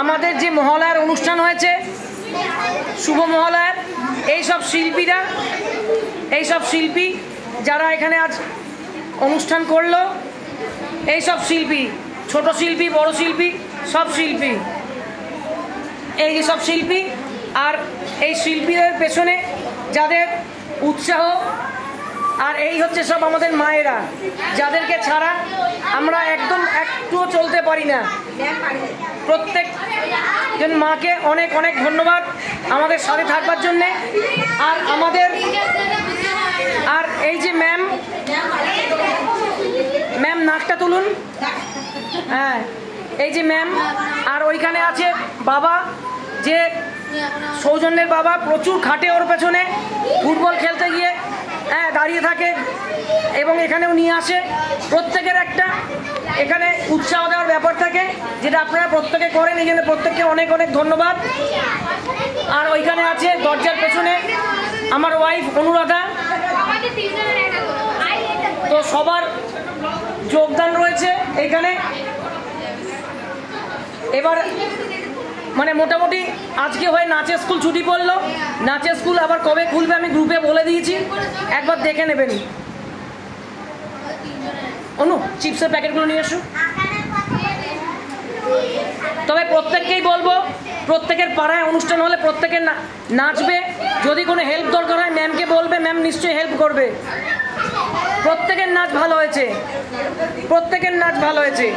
আমাদের যে মহালয়ার অনুষ্ঠান হয়েছে শুভ মহালয়ার, এইসব শিল্পী যারা এখানে আজ অনুষ্ঠান করলো, এইসব শিল্পী, ছোট শিল্পী বড় শিল্পী সব শিল্পী, এই সব শিল্পী আর এই শিল্পীদের পেছনে যাদের উৎসাহ, আর এই হচ্ছে সব আমাদের মায়েরা, যাদেরকে ছাড়া আমরা একদম একটুও চলতে পারি না। প্রত্যেকজন মাকে অনেক অনেক ধন্যবাদ আমাদের সাথে থাকবার জন্যে। আর এই যে ম্যাম নাকটা তুলুন, হ্যাঁ এই যে ম্যাম, আর ওইখানে আছে বাবা, যে সৌজন্যের বাবা, প্রচুর খাটে ওর পেছনে, ফুটবল খেলতে গিয়ে দাঁড়িয়ে থাকে এবং এখানেও নিয়ে আসে। প্রত্যেকের একটা এখানে উৎসাহ দেওয়ার ব্যাপার থাকে, যেটা আপনারা প্রত্যেকে করেন, এই জন্য প্রত্যেককে অনেক অনেক ধন্যবাদ। আর ওইখানে আছে দরজার পেছনে আমার ওয়াইফ অনুরাধা। তো সবার যোগদান রয়েছে এখানে। এবার মানে মোটামুটি আজকে হয়ে নাচের স্কুল ছুটি পড়লো। নাচের স্কুল আবার কবে খুলবে আমি গ্রুপে বলে দিয়েছি, একবার দেখে নেবেন। অনু চিপসের প্যাকেটগুলো নিয়ে এসো। তবে প্রত্যেককেই বলবো, প্রত্যেকের পাড়ায় অনুষ্ঠান হলে প্রত্যেকের নাচবে। যদি কোনো হেল্প দরকার হয় ম্যামকে বলবে, ম্যাম নিশ্চয়ই হেল্প করবে। প্রত্যেকের নাচ ভালো হয়েছে, প্রত্যেকের নাচ ভালো হয়েছে।